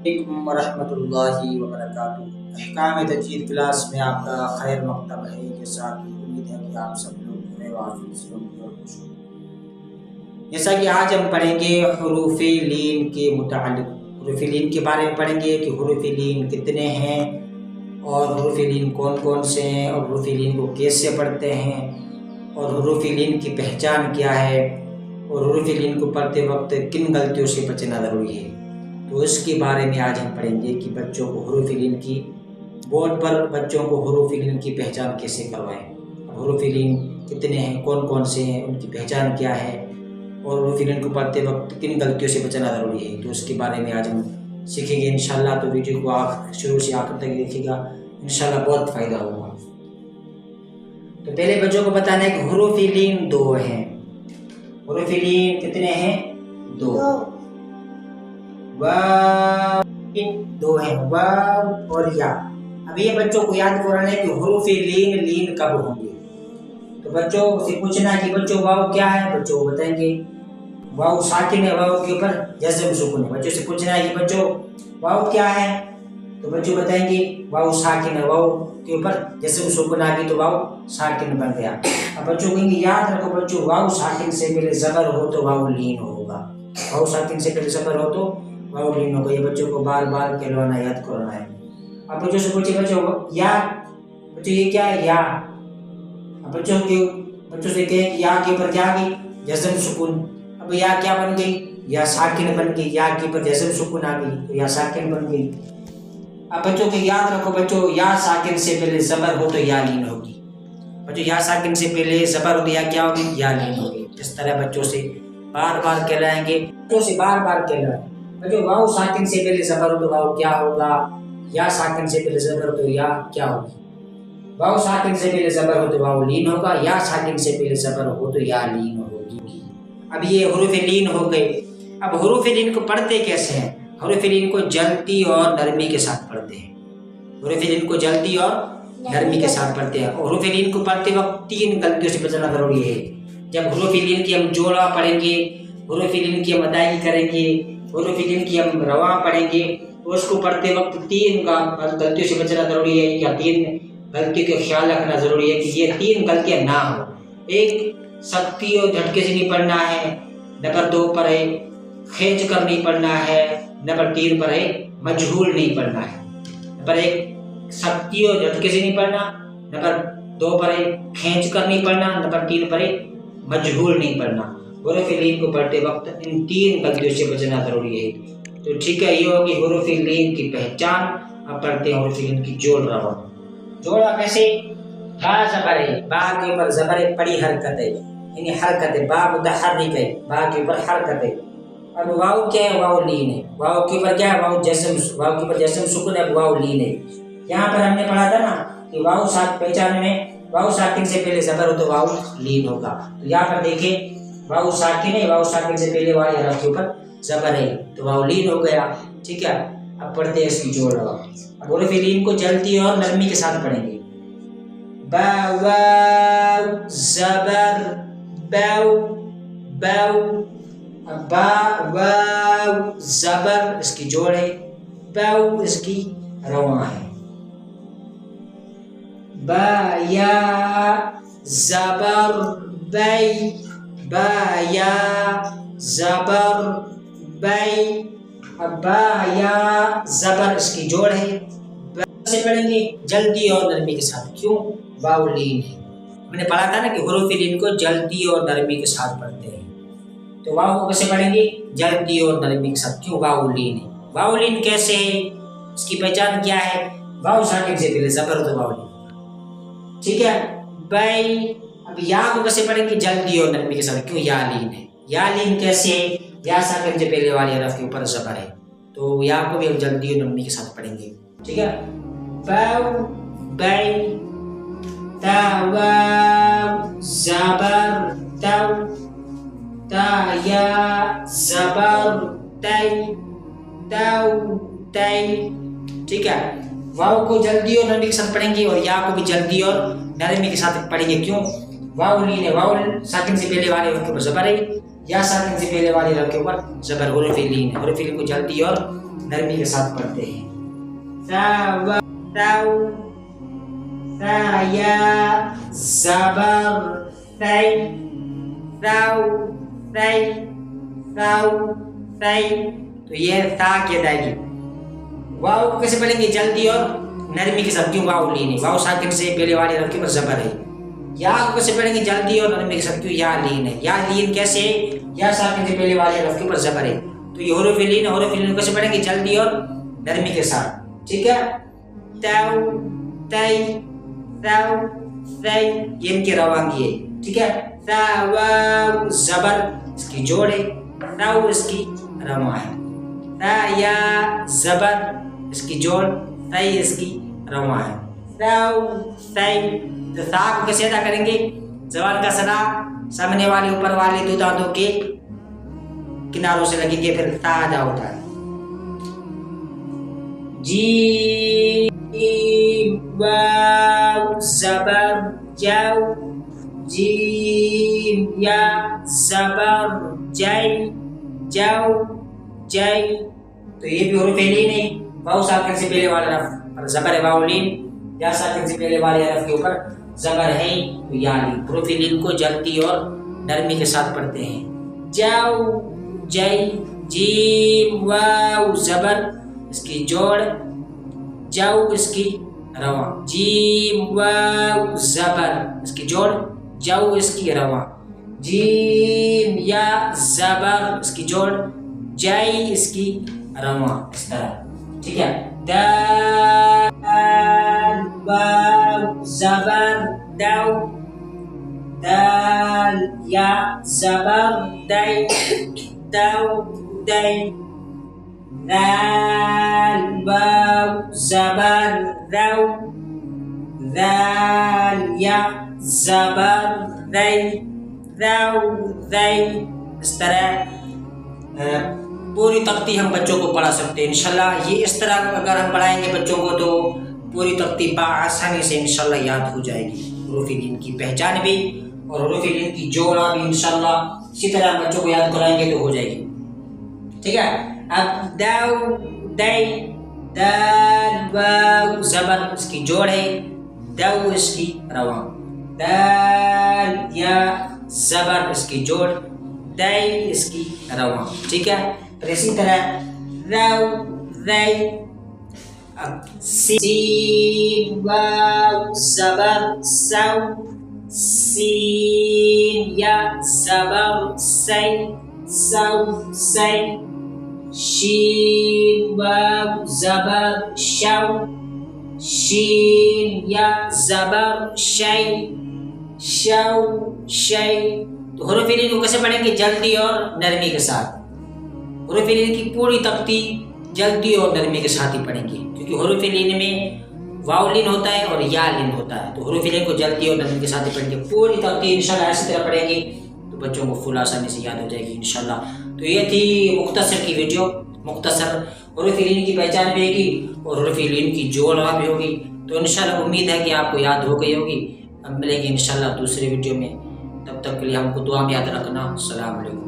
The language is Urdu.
علیکم ورحمۃ اللہ وبرکاتہ۔ احکام تجوید کلاس میں آپ کا خیر مکتب ہے۔ جیسا کہ امید ہے کہ آپ سب لوگ خیر و عافیت سے ہوں گے اور خوش ہوں گے۔ جیسا کہ آج ہم پڑھیں گے حروف لین کے متعلق، حروف لین کے بارے میں پڑھیں گے کہ حروف لین کتنے ہیں اور حروف لین کون کون سے ہیں اور حروف لین کو کیسے پڑھتے ہیں اور حروف لین کی پہچان کیا ہے اور حروف لین کو پڑھتے وقت کن غلطیوں سے بچنا ضروری ہے۔ تو اس کے بارے میں آج ہم پڑھیں گے کہ بچوں کو حروف لین کی بورڈ پر بچوں کو حروف لین کی پہچان کیسے کروائیں، حروف لین کتنے ہیں، کون کون سے ہیں، ان کی پہچان کیا ہے اور حروف لین کو پڑھتے وقت کن غلطیوں سے بچنا ضروری ہے۔ تو اس کے بارے میں آج ہم سیکھیں گے انشاءاللہ۔ تو ویڈیو کو آپ شروع سے آخر تک دیکھیے گا، انشاءاللہ بہت فائدہ ہوگا۔ تو پہلے بچوں کو بتانا ہے کہ حروف لین دو ہیں۔ حروف لین کتنے ہیں؟ دو۔ واو دو ہیں، واو اور یا۔ اب یہ بچوں کو یاد کرانا ہے کہ حروف لین کب ہوں گے۔ تو بچوں سے پوچھنا ہے کہ بچوں واو کیا ہے، بچوں کو بتائیں گے واو ساکن ہے، واو کے اوپر جزم سکون ہے۔ بچوں سے پوچھنا ہے کہ بچوں واو کیا ہے، تو بچوں بتائیں گے واو ساکن ہے، واو کے اوپر جزم سکون آ گئی تو واو ساکن بن گیا۔ اب بچوں کہیں گے یاد رکھو بچوں واو ساکن سے پہلے زبر ہو تو واو لین ہوگا، واو ساکن سے پہلے زبر ہو تو واو لین ہوگا۔ یہ بچوں کو بار بار کہلوانا یاد کرانا ہے۔ اب بچوں سے پوچھے بچوں یا، بچوں یہ کیا ہے یا۔ اب بچوں سے کہیں کہ یا کے اوپر کیا آ گئی، جزم سکون۔ اب یا کیا بن گئی، یا ساکن بن گئی، یا کے اوپر جزم سکون آ گئی تو یا ساکن بن گئی۔ اب بچوں کے یاد رکھو بچوں یا ساکن سے پہلے زبر ہو تو یا لین ہوگی۔ بچوں یا ساکن سے پہلے زبر ہو تو یا کیا ہوگی، یا لین ہوگی۔ اس طرح بچوں سے بار بار کہلائیں گے، بچوں سے بار بار کہلائیں بچوں واو ساکن سے پہلے زبر ہو تو واو کیا ہوگا، یا ساکن سے پہلے زبر ہو تو یا کیا ہوگی۔ واو ساکن سے پہلے زبر ہو تو واو لین ہوگا، یا ساکن سے پہلے زبر ہو تو یا لین ہوگی۔ اب یہ حروف لین ہو گئے۔ اب حروف لین کو پڑھتے کیسے ہیں؟ حروف لین کو جلدی اور نرمی کے ساتھ پڑھتے ہیں۔ حروف لین کو جلدی اور نرمی کے ساتھ پڑھتے ہیں۔ حروف لین کو پڑھتے وقت تین غلطیوں سے بچنا ضروری ہے۔ جب حروف لین کی ہم جوڑا پڑھیں گے، حروف لین کی ہم ادائیگی کریں گے، حروف لین کی ہم رواں پڑھیں گے تو اس کو پڑھتے وقت تین غلطیوں سے بچنا ضروری ہے، یا تین غلطیوں کا خیال رکھنا ضروری ہے کہ یہ تین غلطیاں نہ ہوں۔ ایک، سختی اور جھٹکے سے نہیں پڑھنا ہے۔ نمبر دو پر ہے کھینچ کر نہیں پڑھنا ہے۔ نمبر تین پر ہے مجہول نہیں پڑھنا ہے۔ نمبر ایک سختی اور جھٹکے سے نہیں پڑھنا، نمبر دو پر ہے کھینچ کر نہیں پڑھنا، نمبر تین پر ہے مجہول نہیں پڑھنا۔ حروف لین کو پڑھتے وقت ان تین غلطیوں سے بچنا ضروری ہے۔ تو ٹھیک ہے، یہ ہوگی حروف لین کی پہچان۔ اب پڑھتے ہیں حروف لین کی جوڑ رواں۔ جوڑا کیسے؟ با زبر ہے، با کے اوپر زبر ہے، بڑی حرکت ہے، یعنی حرکت ہے، با متحرک ہے، با کے اوپر حرکت ہے۔ اب واو کیا ہے، واو لین ہے، واو کے اوپر کیا ہے، واو کے اوپر جسم سکون ہے، واو لین ہے۔ یہاں پر ہم نے پڑھا تھا نا کہ واو ساکن پہچان میں واو ساکن سے پہلے زبر ہو تو واو لین ہوگا۔ تو یہاں پر دیکھیں واو ساکن ہے، واو ساکن سے پہلے والے حرف کے اوپر زبر ہے تو واو لین ہو گیا۔ ٹھیک ہے، اب پڑھتے ہیں اس کی جوڑ رواں۔ اب حروف لین کو جلدی اور نرمی کے ساتھ پڑھیں گے۔ با واو زبر باو باو۔ با واو زبر اس کی جوڑ ہے، باو اس کی رواں ہے۔ با یا زبر بی، با یا زبر بی۔ اب با یا زبر اس کی جوڑ ہے، سے پڑھیں گے جلدی اور نرمی کے ساتھ، کیوں؟ واو لین ہے۔ ہم نے پڑھا تھا نا کہ حروف لین کو جلدی اور نرمی کے ساتھ پڑھتے ہیں، تو واو کو کیسے پڑھیں گے؟ جلدی اور نرمی کے ساتھ، کیوں؟ واو لین ہے۔ واو لین کیسے ہے، اس کی پہچان کیا ہے؟ واو ساکن سے پہلے زبر تو واو لین۔ ٹھیک ہے، بی۔ اب یا کو کیسے پڑھیں گے؟ جلدی اور نرمی کے ساتھ، کیوں؟ یا لین ہے۔ یا لین کیسے ہے؟ یا ساکن سے پہلے والے حرف کے اوپر زبر ہے تو یا کو بھی ہم جلدی اور نرمی کے ساتھ پڑھیں گے۔ ٹھیک ہے، باو بی، تا واو زبر تو، تا یا زبر تی، تو تی۔ ٹھیک ہے، واو کو جلدی اور نرمی کے ساتھ پڑھیں گے اور یا کو بھی جلدی اور نرمی کے ساتھ پڑھیں گے، کیوں؟ واو لین ہے، واو ساکن سے پہلے والے حرف کے اوپر زبر ہے، یا ساکن سے پہلے والے حرف کے اوپر زبر، حروف لین ہے۔ حروف لین کو جلدی اور نرمی کے ساتھ پڑھتے ہیں. سا تاو سا یا زبر ثی ثاو ثی ثاو ثی. تو یہ تھا کی ادائیگی. واو کو کیسے پڑھیں گے؟ جلدی اور نرمی کے ساتھ. کیوں؟ واو لین ہے، واو ساکن سے پہلے والے حرف کے اوپر زبر ہے. یا کو کیسے پڑھیں گے؟ جلدی اور نرمی کے ساتھ. کیوں؟ یا لین ہے. یا لین کیسے؟ یا ساکن سے پہلے والے حرف کے اوپر زبر ہے. تو یہ حروف لین، حروف لین کو کیسے پڑھیں گے؟ جلدی اور نرمی کے ساتھ. ٹھیک ہے. تاو تی ثاو ثی، یہ ان کی روانگی ہے. ٹھیک ہے. ثا واو زبر اس کی جوڑ ہے، ثاو اس کی رواں ہے. ثا یا زبر اس کی جوڑ، ثی اس کی رواں ہے. ثاو ثی. تو ثا کو کیسے ادا کریں گے؟ زبان کا صدا سامنے والے اوپر والے دو دانتوں کے کناروں سے لگیں گے، پھر ثا ادا ہوتا ہے. جیم واو زبر جاو، جیم یا زبر جائی جاو جائی. تو یہ بھی حروف لین ہے. واو ساکن سے پہلے والا حرف پر زبر ہے، واو لین. یا ساکن سے پہلے والے حرف کے اوپر زبر ہے، تو یا لین. حروف لین کو جلدی اور نرمی کے ساتھ پڑھتے ہیں. جاو جائی. جیم واو زبر اس کی جوڑ، جاو اس کی رواں. جیم واو زبر اس کی جوڑ، جاو اس کی رواں. جیم یا زبر اس کی جوڑ، جائی اس کی رواں. اس طرح. ٹھیک ہے. دال واو زبر داو، دال یا زبر دائی داو دائی. ذال واو زبر ذو، ذال یا زبر ذی ذو ذی. اس طرح پوری تختی ہم بچوں کو پڑھا سکتے ہیں انشاءاللہ. یہ اس طرح اگر ہم پڑھائیں گے بچوں کو تو پوری تختی بآسانی سے انشاءاللہ یاد ہو جائے گی. حروف لین کی پہچان بھی اور حروف لین کی جوڑا بھی انشاءاللہ اسی طرح ہم بچوں کو یاد کرائیں گے تو ہو جائے گی. ٹھیک ہے. اب داو دائی، دال واو زبر اس کی جوڑ ہے، دو اس کی رواں. دال یا زبر اس کی جوڑ، دائی اس کی رواں. ٹھیک ہے. پھر اسی طرح ذو ذی. اب سین واو زبر سو، سین یا زبر سی سو سی. شین واو زبر شو، شین یا زبر شی شو شی. تو حروف لین کو کیسے پڑھیں گے؟ جلدی اور نرمی کے ساتھ. حروف لین کی پوری تختی جلدی اور نرمی کے ساتھ ہی پڑھیں گے، کیونکہ حروف لین میں واو لین ہوتا ہے اور یا لین ہوتا ہے. تو حروف لین کو جلدی اور نرمی کے ساتھ ہی پڑھیں گے. پوری تختی انشاءاللہ اسی طرح پڑھیں گے تو بچوں کو فل آسانی سے یاد ہو جائے گی انشاءاللہ. تو یہ تھی مختصر کی ویڈیو. مختصر حروف لین کی پہچان بھی ہوگی اور حروف لین کی جوڑ بھی ہوگی. تو انشاءاللہ امید ہے کہ آپ کو یاد ہو گئی ہوگی. اب ملیں گے انشاءاللہ دوسری ویڈیو میں. تب تک کے لیے ہم کو دعا میں یاد رکھنا. السلام علیکم.